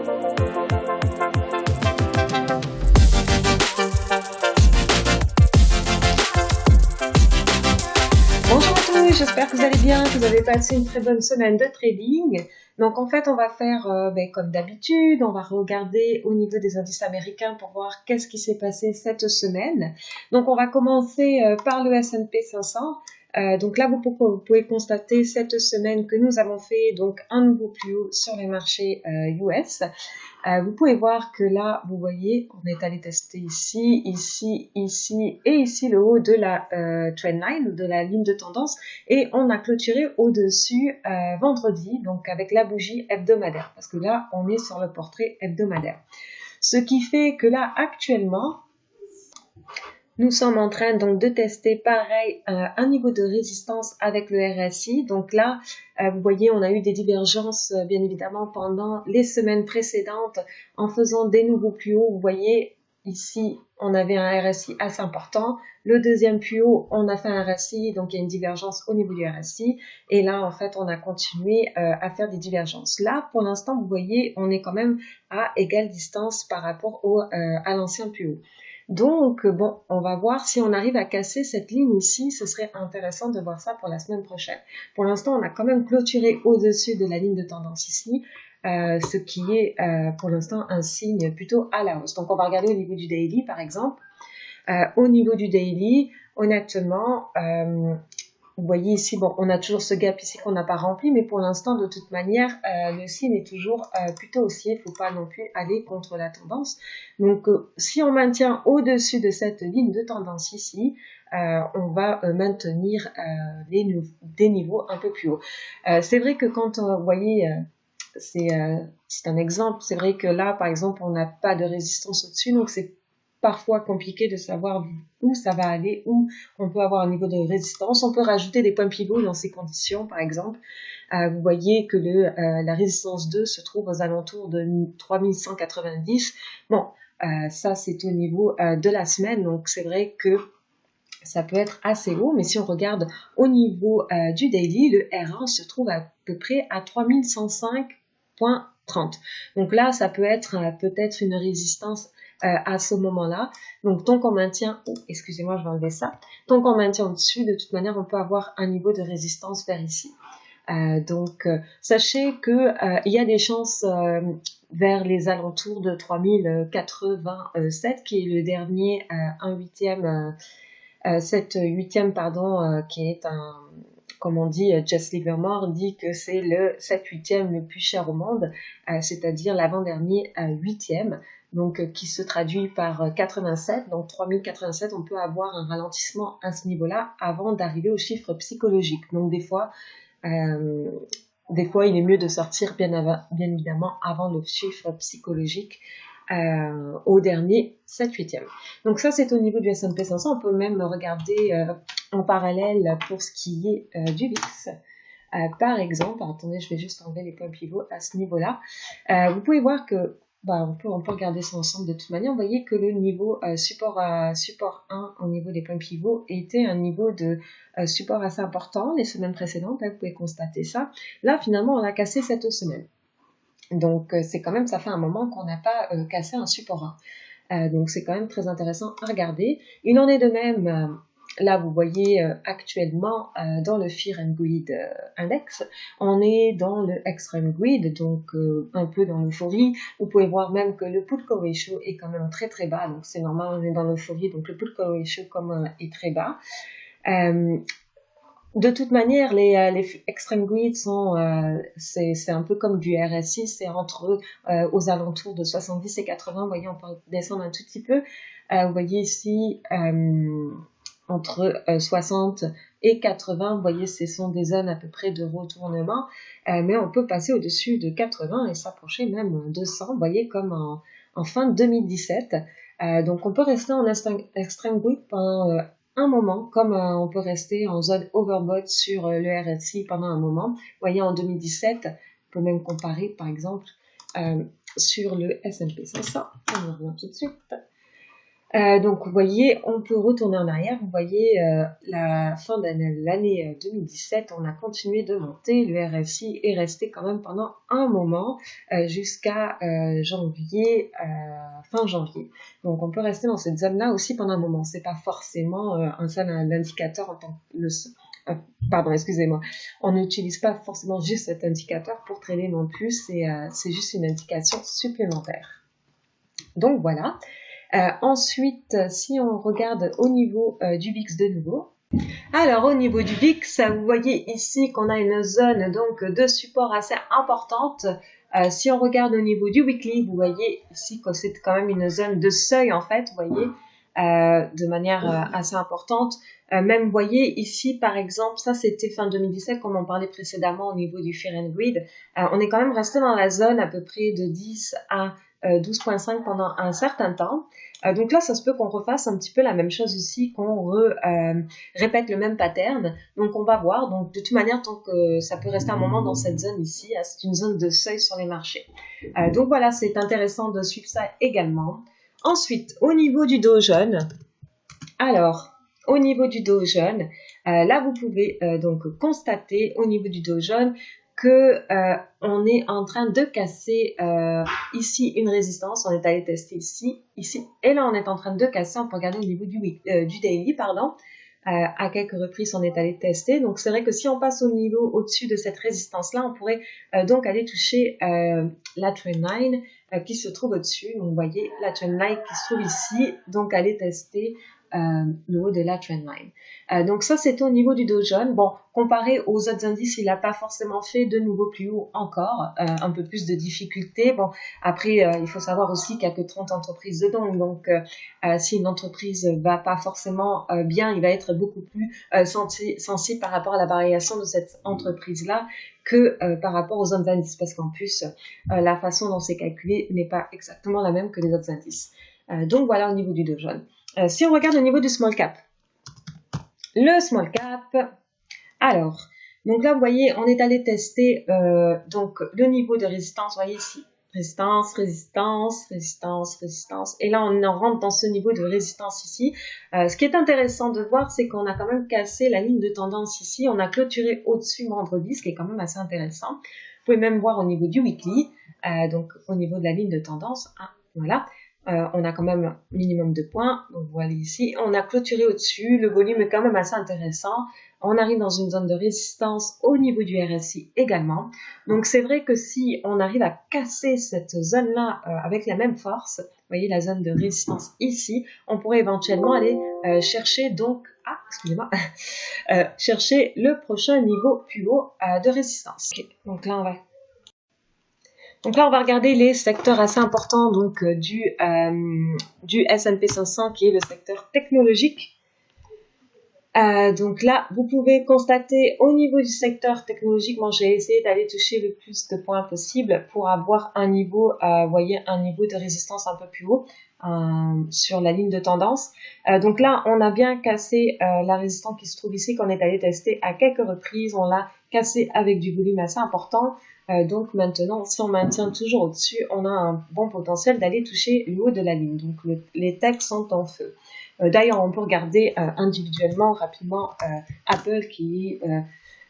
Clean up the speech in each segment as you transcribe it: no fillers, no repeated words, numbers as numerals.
Bonjour à tous, j'espère que vous allez bien, que vous avez passé une très bonne semaine de trading. Donc en fait, on va faire comme d'habitude, on va regarder au niveau des indices américains pour voir qu'est-ce qui s'est passé cette semaine. Donc on va commencer par le S&P 500. Donc là, vous pouvez constater cette semaine que nous avons fait donc un nouveau plus haut sur les marchés US. Vous pouvez voir que là, vous voyez, on est allé tester ici, ici, ici et ici le haut de la trendline, de la ligne de tendance, et on a clôturé au-dessus vendredi, donc avec la bougie hebdomadaire, parce que là, on est sur le portrait hebdomadaire. Ce qui fait que là, actuellement, nous sommes en train donc de tester pareil un niveau de résistance avec le RSI. Donc là, vous voyez, on a eu des divergences bien évidemment pendant les semaines précédentes en faisant des nouveaux plus hauts. Vous voyez, ici, on avait un RSI assez important. Le deuxième plus haut, on a fait un RSI, donc il y a une divergence au niveau du RSI. Et là, en fait, on a continué à faire des divergences. Là, pour l'instant, vous voyez, on est quand même à égale distance par rapport à l'ancien plus haut. Donc, bon, on va voir si on arrive à casser cette ligne ici. Ce serait intéressant de voir ça pour la semaine prochaine. Pour l'instant, on a quand même clôturé au-dessus de la ligne de tendance ici, ce qui est pour l'instant un signe plutôt à la hausse. Donc, on va regarder au niveau du daily, par exemple. Au niveau du daily, honnêtement, vous voyez ici, bon, on a toujours ce gap ici qu'on n'a pas rempli, mais pour l'instant, de toute manière, le signe est toujours plutôt haussier. Il ne faut pas non plus aller contre la tendance. Donc, si on maintient au-dessus de cette ligne de tendance ici, on va maintenir des niveaux un peu plus hauts. C'est vrai que quand vous voyez, c'est un exemple, c'est vrai que là, par exemple, on n'a pas de résistance au-dessus, donc c'est parfois compliqué de savoir où ça va aller, où on peut avoir un niveau de résistance. On peut rajouter des points pivots dans ces conditions, par exemple. Vous voyez que la résistance 2 se trouve aux alentours de 3190. Bon, ça c'est au niveau de la semaine, donc c'est vrai que ça peut être assez haut, mais si on regarde au niveau du daily, le R1 se trouve à peu près à 3105,30. Donc là, ça peut être peut-être une résistance à ce moment-là. Donc tant qu'on maintient, excusez-moi, je vais enlever ça. Tant qu'on maintient au-dessus, de toute manière, on peut avoir un niveau de résistance vers ici. Donc sachez que il y a des chances vers les alentours de 3087, qui est le dernier 7/8e, pardon, qui est un, comme on dit, Jess Livermore dit que c'est le 7/8e le plus cher au monde, c'est-à-dire l'avant-dernier 8e, donc qui se traduit par 87, donc 3087, on peut avoir un ralentissement à ce niveau-là avant d'arriver au chiffre psychologique. Donc des fois, il est mieux de sortir bien évidemment avant le chiffre psychologique au dernier 7/8e. Donc ça, c'est au niveau du S&P 500. On peut même regarder en parallèle pour ce qui est du VIX. Par exemple, attendez, je vais juste enlever les points pivots à ce niveau-là. Vous pouvez voir que on peut regarder ça ensemble de toute manière. Vous voyez que le niveau support 1 au niveau des points pivots était un niveau de support assez important les semaines précédentes. Vous pouvez constater ça. Là, finalement, on a cassé cette semaine. Donc, c'est quand même, ça fait un moment qu'on n'a pas cassé un support 1. Donc, c'est quand même très intéressant à regarder. Il en est de même, là, vous voyez actuellement dans le Fear and Greed Index, on est dans le Extreme Greed, donc un peu dans l'euphorie. Vous pouvez voir même que le put-call ratio est quand même très très bas, donc c'est normal, on est dans l'euphorie, donc le put-call ratio est très bas. De toute manière, les extreme greed sont, c'est un peu comme du RSI, c'est entre aux alentours de 70 et 80. Vous voyez, on peut descendre un tout petit peu. Vous voyez ici entre 60 et 80. Vous voyez, ce sont des zones à peu près de retournement, mais on peut passer au-dessus de 80 et s'approcher même de 100. Vous voyez, comme en fin 2017. Donc, on peut rester en extreme greed pendant un moment, comme on peut rester en zone overbought sur le RSI pendant un moment. Vous voyez, en 2017, on peut même comparer, par exemple, sur le S&P 500. On revient tout de suite. Donc, vous voyez, on peut retourner en arrière. Vous voyez, la fin de l'année 2017, on a continué de monter. Le RSI est resté quand même pendant un moment, jusqu'à janvier, fin janvier. Donc, on peut rester dans cette zone-là aussi pendant un moment. C'est pas forcément un seul indicateur en tant que pardon, excusez-moi. On n'utilise pas forcément juste cet indicateur pour trader non plus. C'est juste une indication supplémentaire. Donc, voilà. Ensuite, si on regarde au niveau du VIX de nouveau, alors au niveau du VIX, vous voyez ici qu'on a une zone donc de support assez importante. Si on regarde au niveau du weekly, vous voyez ici que c'est quand même une zone de seuil en fait, vous voyez, de manière assez importante. Même, vous voyez ici par exemple, ça c'était fin 2017 comme on parlait précédemment au niveau du Fear and Greed. On est quand même resté dans la zone à peu près de 10 à 12,5 pendant un certain temps. Donc là, ça se peut qu'on refasse un petit peu la même chose aussi, qu'on répète le même pattern. Donc on va voir. Donc de toute manière, tant que ça peut rester un moment dans cette zone ici, c'est une zone de seuil sur les marchés. Donc voilà, c'est intéressant de suivre ça également. Ensuite, au niveau du Dow Jones, alors au niveau du Dow Jones, là vous pouvez donc constater au niveau du Dow Jones que on est en train de casser ici une résistance, on est allé tester ici, et là on est en train de casser, on peut regarder au niveau du daily, pardon, à quelques reprises on est allé tester, donc c'est vrai que si on passe au niveau au-dessus de cette résistance-là, on pourrait donc aller toucher la trendline qui se trouve au-dessus, donc vous voyez la trendline qui se trouve ici, donc aller tester le haut de la trendline. Donc ça, c'est au niveau du Dow Jones. Bon, comparé aux autres indices, il n'a pas forcément fait de nouveau plus haut encore, un peu plus de difficultés. Bon, après, il faut savoir aussi qu'il n'y a que 30 entreprises dedans, donc si une entreprise va pas forcément bien, il va être beaucoup plus sensible par rapport à la variation de cette entreprise-là que par rapport aux autres indices, parce qu'en plus, la façon dont c'est calculé n'est pas exactement la même que les autres indices. Donc voilà au niveau du Dow Jones. Si on regarde au niveau du small cap, le small cap, alors, donc là, vous voyez, on est allé tester donc le niveau de résistance, vous voyez ici, résistance, résistance, résistance, résistance, et là, on en rentre dans ce niveau de résistance ici. Ce qui est intéressant de voir, c'est qu'on a quand même cassé la ligne de tendance ici, on a clôturé au-dessus vendredi, ce qui est quand même assez intéressant. Vous pouvez même voir au niveau du weekly, donc au niveau de la ligne de tendance, hein, voilà. On a quand même un minimum de points, donc voilà ici, on a clôturé au-dessus, le volume est quand même assez intéressant, on arrive dans une zone de résistance au niveau du RSI également, donc c'est vrai que si on arrive à casser cette zone-là avec la même force, vous voyez la zone de résistance ici, on pourrait éventuellement aller chercher donc, excusez-moi, chercher le prochain niveau plus haut de résistance. Okay. Donc là on va regarder les secteurs assez importants donc du S&P 500 qui est le secteur technologique. Donc là, vous pouvez constater au niveau du secteur technologique, moi j'ai essayé d'aller toucher le plus de points possible pour avoir un niveau, vous voyez, un niveau de résistance un peu plus haut sur la ligne de tendance. Donc là, on a bien cassé la résistance qui se trouve ici, qu'on est allé tester à quelques reprises. On l'a cassé avec du volume assez important. Donc maintenant, si on maintient toujours au-dessus, on a un bon potentiel d'aller toucher le haut de la ligne. Donc les techs sont en feu. D'ailleurs, on peut regarder individuellement, rapidement, Apple qui est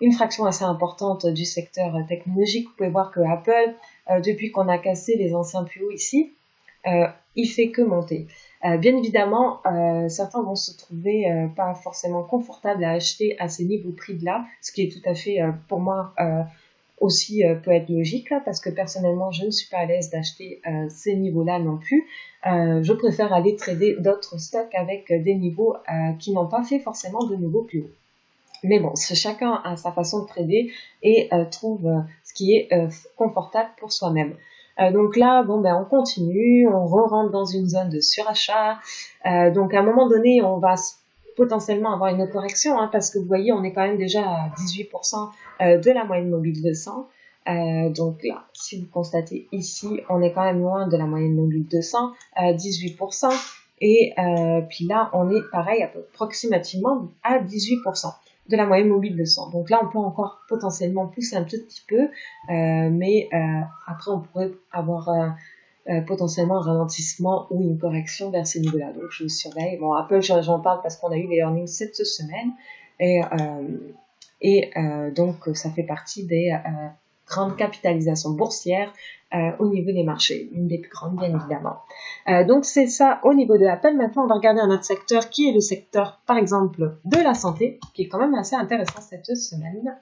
une fraction assez importante du secteur technologique. Vous pouvez voir que Apple, depuis qu'on a cassé les anciens plus hauts ici, il fait que monter. Bien évidemment, certains vont se trouver pas forcément confortables à acheter à ces niveaux prix de là, ce qui est tout à fait pour moi aussi peut être logique là, parce que personnellement je ne suis pas à l'aise d'acheter ces niveaux-là non plus. Je préfère aller trader d'autres stocks avec des niveaux qui n'ont pas fait forcément de niveaux plus hauts. Mais bon, chacun a sa façon de trader et trouve ce qui est confortable pour soi-même. Donc là, bon ben on continue, on re-rentre dans une zone de surachat. Donc à un moment donné, on va potentiellement avoir une correction, hein, parce que vous voyez, on est quand même déjà à 18% de la moyenne mobile de 100. Donc là, si vous constatez ici, on est quand même loin de la moyenne mobile de 100, 18%. Et puis là, on est pareil, approximativement à 18% de la moyenne mobile de 100. Donc là, on peut encore potentiellement pousser un petit peu, mais après, on pourrait avoir potentiellement un ralentissement ou une correction vers ces niveaux-là. Donc, je surveille. Bon, Apple, j'en parle parce qu'on a eu les earnings cette semaine. Donc, ça fait partie des grandes capitalisations boursières au niveau des marchés. Une des plus grandes, bien évidemment. Donc, c'est ça au niveau de Apple. Maintenant, on va regarder un autre secteur qui est le secteur, par exemple, de la santé, qui est quand même assez intéressant cette semaine.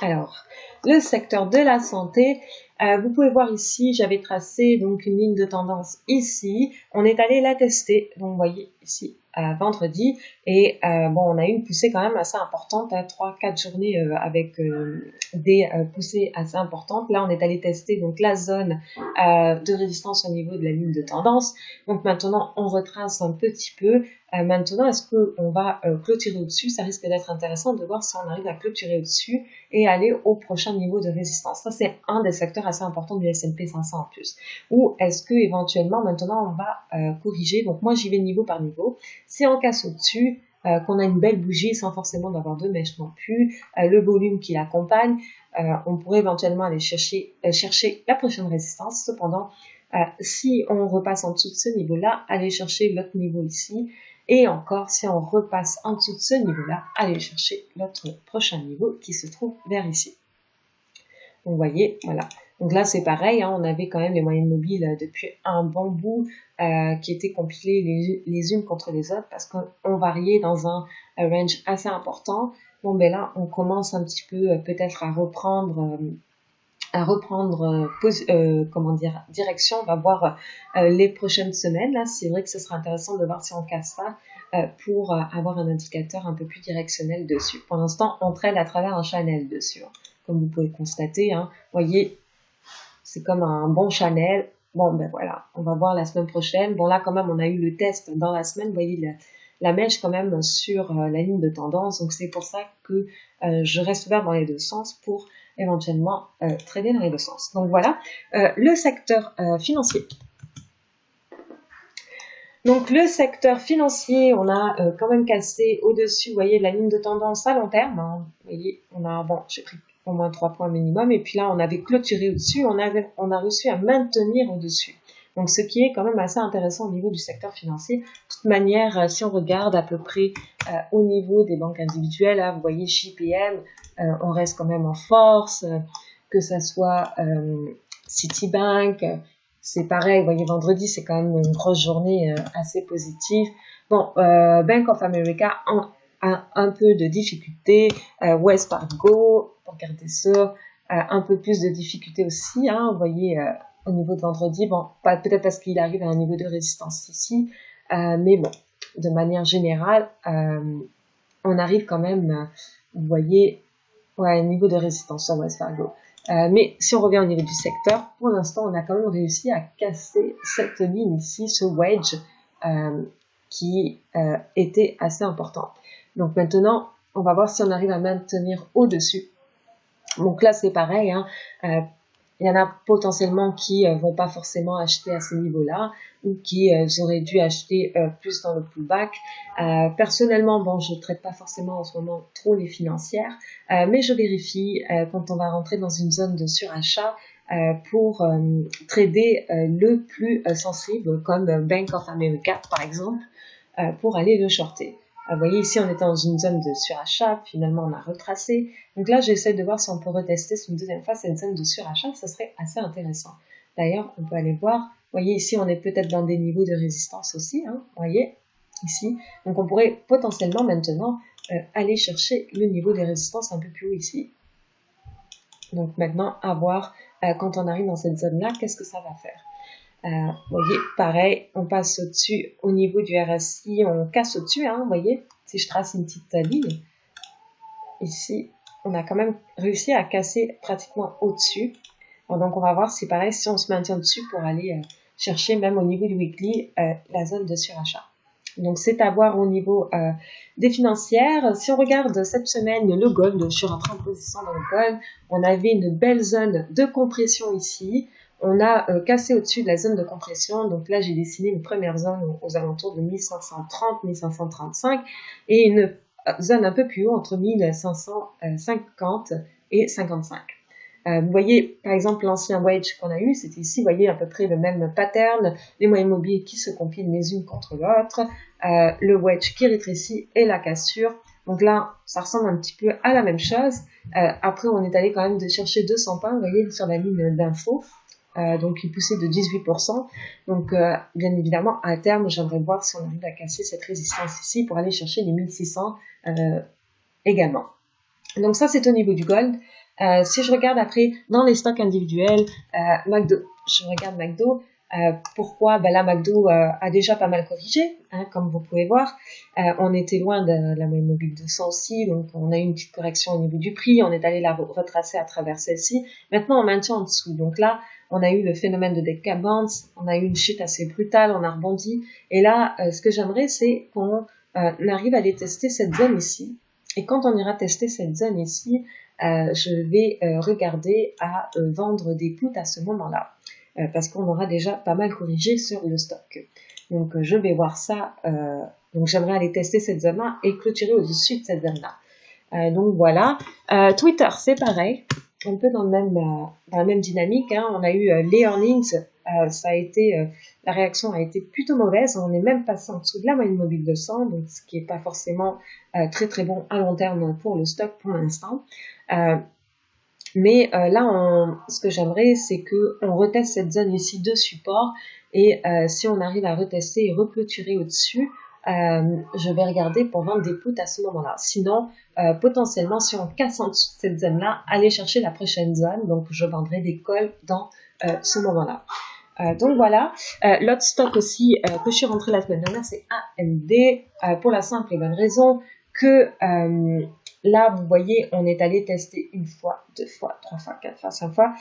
Alors, le secteur de la santé, vous pouvez voir ici, j'avais tracé donc une ligne de tendance ici. On est allé la tester, donc vous voyez ici, vendredi. Et bon, on a eu une poussée quand même assez importante, 3-4 journées avec des poussées assez importantes. Là, on est allé tester donc la zone de résistance au niveau de la ligne de tendance. Donc maintenant, on retrace un petit peu. Maintenant, est-ce qu'on va clôturer au-dessus? Ça risque d'être intéressant de voir si on arrive à clôturer au-dessus et aller au prochain niveau de résistance. Ça, c'est un des secteurs assez importants du S&P 500 en plus. Ou est-ce que éventuellement, maintenant, on va corriger? Donc moi, j'y vais niveau par niveau. Si on casse au-dessus, qu'on a une belle bougie sans forcément d'avoir deux mèches non plus, le volume qui l'accompagne, on pourrait éventuellement aller chercher la prochaine résistance. Cependant, si on repasse en dessous de ce niveau-là, aller chercher l'autre niveau ici. Et encore, si on repasse en dessous de ce niveau-là, aller chercher l'autre prochain niveau qui se trouve vers ici. Donc, vous voyez, voilà. Donc là, c'est pareil, hein, on avait quand même les moyennes mobiles depuis un bon bout qui étaient compilées les unes contre les autres parce qu'on variait dans un range assez important. Bon, ben là, on commence un petit peu peut-être à reprendre comment dire, direction. On va voir les prochaines semaines. Là, c'est vrai que ce sera intéressant de voir si on casse ça pour avoir un indicateur un peu plus directionnel dessus. Pour l'instant, on trade à travers un channel dessus, hein, comme vous pouvez constater. Hein. Vous voyez, c'est comme un bon channel. Bon, ben voilà, on va voir la semaine prochaine. Bon, là, quand même, on a eu le test dans la semaine. Vous voyez, la mèche quand même sur la ligne de tendance. Donc, c'est pour ça que je reste ouvert dans les deux sens pour éventuellement trader dans les deux sens. Donc, voilà. Le secteur financier. Donc, le secteur financier, on a quand même cassé au-dessus, vous voyez, de la ligne de tendance à long terme. Hein. Vous voyez, on a, bon, j'ai pris au moins 3 points minimum. Et puis là, on avait clôturé au-dessus. On a réussi à maintenir au-dessus. Donc, ce qui est quand même assez intéressant au niveau du secteur financier. De toute manière, si on regarde à peu près au niveau des banques individuelles, là, vous voyez, JPM, on reste quand même en force, que ça soit Citibank, c'est pareil, vous voyez, vendredi, c'est quand même une grosse journée assez positive. Bon, Bank of America a un peu de difficulté, Wells Fargo, regardez ça, un peu plus de difficulté aussi, hein, vous voyez, au niveau de vendredi, bon, peut-être parce qu'il arrive à un niveau de résistance ici, mais bon, de manière générale, on arrive quand même, vous voyez, ouais, un niveau de résistance sur Wells Fargo. Mais si on revient au niveau du secteur, pour l'instant, on a quand même réussi à casser cette ligne ici, ce wedge, qui était assez important. Donc maintenant, on va voir si on arrive à maintenir au-dessus. Donc là, c'est pareil, hein. Il y en a potentiellement qui vont pas forcément acheter à ce niveau-là ou qui auraient dû acheter plus dans le pullback. Personnellement, bon, je ne traite pas forcément en ce moment trop les financières, mais je vérifie quand on va rentrer dans une zone de surachat pour trader le plus sensible, comme Bank of America par exemple, pour aller le shorter. Vous voyez, ici, on était dans une zone de surachat. Finalement, on a retracé. Donc là, j'essaie de voir si on peut retester une deuxième fois cette zone de surachat. Ça serait assez intéressant. D'ailleurs, on peut aller voir. Vous voyez, ici, on est peut-être dans des niveaux de résistance aussi. Hein, vous voyez, ici. Donc, on pourrait potentiellement maintenant aller chercher le niveau de résistance un peu plus haut ici. Donc, maintenant, à voir quand on arrive dans cette zone-là, qu'est-ce que ça va faire. Vous voyez, pareil, on passe au-dessus au niveau du RSI, on casse au-dessus, hein, vous voyez, si je trace une petite ligne, ici, on a quand même réussi à casser pratiquement au-dessus. Bon, donc, on va voir si pareil, si on se maintient dessus pour aller chercher même au niveau du weekly la zone de surachat. Donc, c'est à voir au niveau des financières. Si on regarde cette semaine le gold, je suis rentrée en position dans le gold, on avait une belle zone de compression ici. On a cassé au-dessus de la zone de compression. Donc là, j'ai dessiné une première zone aux alentours de 1530, 1535 et une zone un peu plus haut entre 1550 et 55. Vous voyez, par exemple, l'ancien wedge qu'on a eu, c'était ici, vous voyez à peu près le même pattern, les moyennes mobiles qui se compilent les unes contre l'autre, le wedge qui rétrécit et la cassure. Donc là, ça ressemble un petit peu à la même chose. Après, on est allé quand même de chercher 200 points, vous voyez, sur la ligne d'info. Donc une poussée de 18%. Donc bien évidemment, à terme, j'aimerais voir si on arrive à casser cette résistance ici pour aller chercher les 1600 également. Donc ça, c'est au niveau du gold. Si je regarde après dans les stocks individuels, McDo, je regarde McDo. Pourquoi? Ben là, McDo a déjà pas mal corrigé, hein, comme vous pouvez voir. On était loin de la moyenne mobile 200 aussi, donc on a eu une petite correction au niveau du prix. On est allé la retracer à travers celle-ci. Maintenant, on maintient en dessous. Donc là, on a eu le phénomène de dead cat bounce. On a eu une chute assez brutale. On a rebondi. Et là, ce que j'aimerais, c'est qu'on arrive à aller tester cette zone ici. Et quand on ira tester cette zone ici, je vais regarder à vendre des puts à ce moment-là. Parce qu'on aura déjà pas mal corrigé sur le stock. Donc je vais voir ça. Donc j'aimerais aller tester cette zone-là et clôturer au-dessus de cette zone-là. Donc voilà. Twitter, c'est pareil. Un peu dans la même dynamique. Hein. On a eu les earnings. Ça a été, la réaction a été plutôt mauvaise. On est même passé en dessous de la moyenne mobile de 100, donc ce qui n'est pas forcément très très bon à long terme pour le stock pour l'instant. Mais là, ce que j'aimerais, c'est qu'on reteste cette zone ici de support et si on arrive à retester et reclôturer au-dessus, je vais regarder pour vendre des puts à ce moment-là. Sinon, potentiellement, si on casse en dessous de cette zone-là, aller chercher la prochaine zone. Donc, je vendrai des calls dans ce moment-là. Donc voilà, l'autre stock aussi que je suis rentrée la semaine dernière, c'est AMD, pour la simple et bonne raison que là, vous voyez, on est allé tester une fois, 2 fois, 3 fois, 4 fois, 5 fois.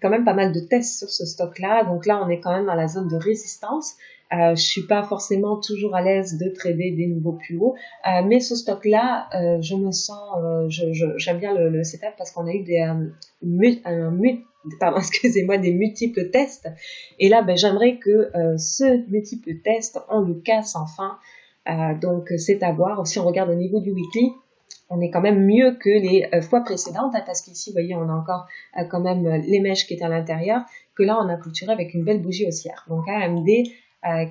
Quand même pas mal de tests sur ce stock-là. Donc là, on est quand même dans la zone de résistance. Je suis pas forcément toujours à l'aise de trader des nouveaux plus hauts, mais ce stock-là, je me sens, j'aime bien le setup parce qu'on a eu des des multiples tests. Et là, j'aimerais que ce multiple test, on le casse enfin. Donc c'est à voir. Si on regarde au niveau du weekly, on est quand même mieux que les fois précédentes, hein, parce qu'ici, vous voyez, on a encore quand même les mèches qui étaient à l'intérieur, que là, on a clôturé avec une belle bougie haussière. Donc AMD,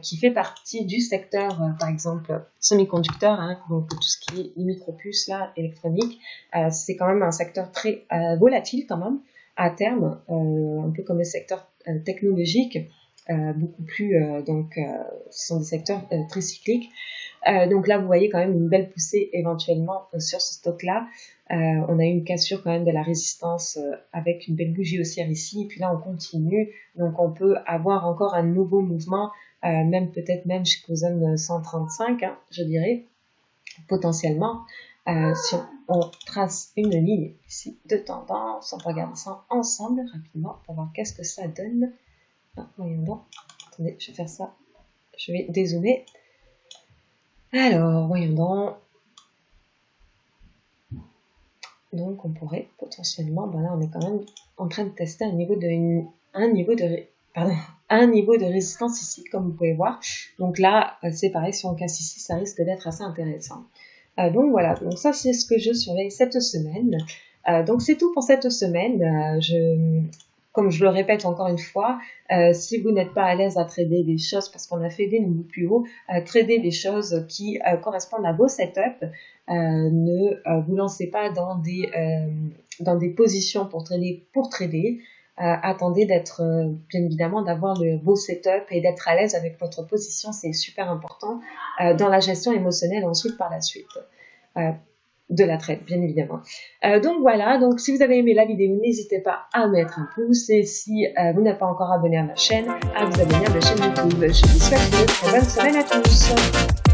qui fait partie du secteur, par exemple, semi-conducteur, hein, donc tout ce qui est les micropuces, là, électronique, c'est quand même un secteur très volatile quand même, à terme, un peu comme le secteur technologique, beaucoup plus, ce sont des secteurs très cycliques. Donc là, vous voyez quand même une belle poussée éventuellement sur ce stock-là. On a eu une cassure quand même de la résistance avec une belle bougie haussière ici. Et puis là, on continue. Donc on peut avoir encore un nouveau mouvement, peut-être même jusqu'aux zones 135, hein, je dirais, potentiellement. Si on trace une ligne ici de tendance, on peut regarder ça ensemble rapidement pour voir qu'est-ce que ça donne. Voyons donc. Attendez, je vais faire ça. Je vais dézoomer. Alors, voyons donc. Donc, on pourrait potentiellement, là, on est quand même en train de tester un niveau de résistance ici, comme vous pouvez voir. Donc là, c'est pareil, si on casse ici, ça risque d'être assez intéressant. Donc voilà, donc ça, c'est ce que je surveille cette semaine. Donc c'est tout pour cette semaine. Comme je le répète encore une fois, si vous n'êtes pas à l'aise à trader des choses parce qu'on a fait des nouveaux plus hauts, trader des choses qui correspondent à vos setups, ne vous lancez pas dans des positions pour trader. Attendez d'être, bien évidemment, d'avoir vos setups et d'être à l'aise avec votre position, c'est super important dans la gestion émotionnelle ensuite par la suite. De la trade, bien évidemment. Donc voilà, donc si vous avez aimé la vidéo, n'hésitez pas à mettre un pouce et si vous n'êtes pas encore abonné à ma chaîne, à vous abonner à ma chaîne YouTube. Je vous souhaite une très bonne semaine à tous.